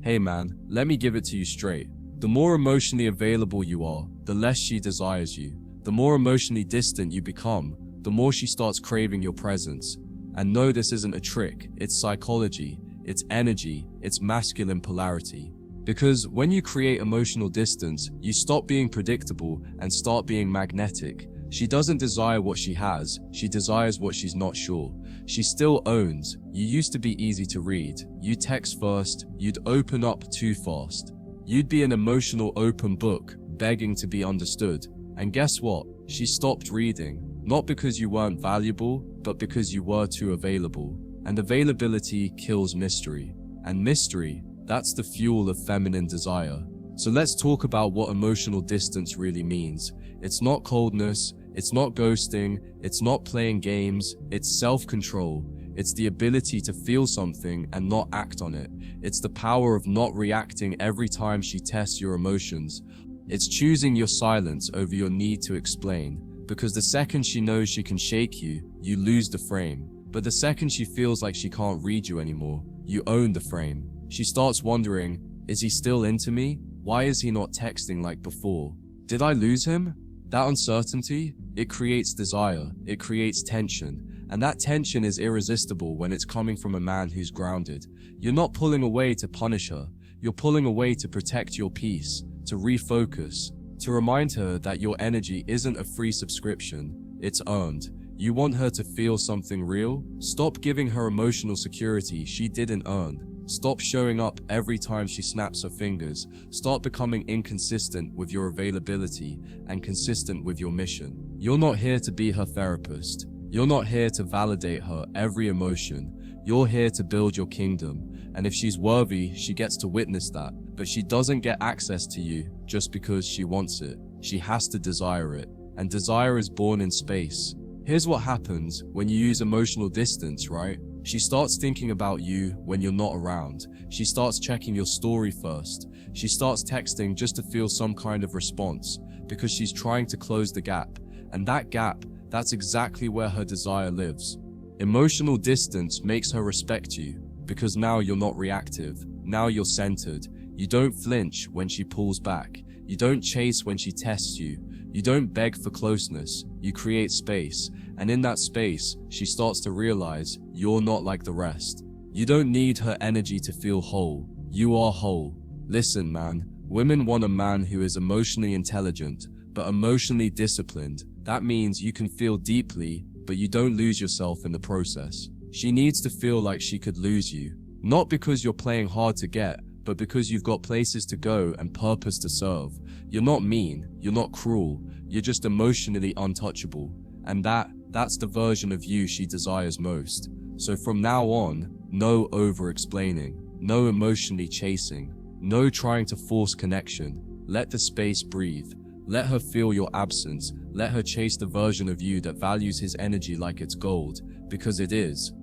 Hey man, let me give it to you straight. The more emotionally available you are, the less she desires you. The more emotionally distant you become, the more she starts craving your presence. And no, this isn't a trick, it's psychology, it's energy, it's masculine polarity. Because when you create emotional distance, you stop being predictable and start being magnetic. She doesn't desire what she has, she desires what she's not sure. She still owns. You used to be easy to read. You text first, you'd open up too fast. You'd be an emotional open book, begging to be understood. And guess what? She stopped reading. Not because you weren't valuable, but because you were too available. And availability kills mystery. And mystery, that's the fuel of feminine desire. So let's talk about what emotional distance really means. It's not coldness, it's not ghosting, it's not playing games, it's self-control. It's the ability to feel something and not act on it. It's the power of not reacting every time she tests your emotions. It's choosing your silence over your need to explain. Because the second she knows she can shake you, you lose the frame. But the second she feels like she can't read you anymore, you own the frame. She starts wondering, is he still into me? Why is he not texting like before? Did I lose him? That uncertainty, it creates desire, it creates tension. And that tension is irresistible when it's coming from a man who's grounded. You're not pulling away to punish her. You're pulling away to protect your peace, to refocus, to remind her that your energy isn't a free subscription, it's earned. You want her to feel something real? Stop giving her emotional security she didn't earn. Stop showing up every time she snaps her fingers. Start becoming inconsistent with your availability and consistent with your mission. You're not here to be her therapist. You're not here to validate her every emotion. You're here to build your kingdom. And if she's worthy, she gets to witness that. But she doesn't get access to you just because she wants it. She has to desire it. And desire is born in space. Here's what happens when you use emotional distance, right? She starts thinking about you when you're not around. She starts checking your story first. She starts texting just to feel some kind of response because she's trying to close the gap. And that gap, that's exactly where her desire lives. Emotional distance makes her respect you because now you're not reactive. Now you're centered. You don't flinch when she pulls back. You don't chase when she tests you. You don't beg for closeness. You create space. And in that space, she starts to realize you're not like the rest. You don't need her energy to feel whole. You are whole. Listen, man. Women want a man who is emotionally intelligent, but emotionally disciplined. That means you can feel deeply, but you don't lose yourself in the process. She needs to feel like she could lose you. Not because you're playing hard to get, but because you've got places to go and purpose to serve. You're not mean, you're not cruel, you're just emotionally untouchable. And that's the version of you she desires most. So from now on, no over-explaining, no emotionally chasing, no trying to force connection. Let the space breathe. Let her feel your absence. Let her chase the version of you that values his energy like it's gold, because it is.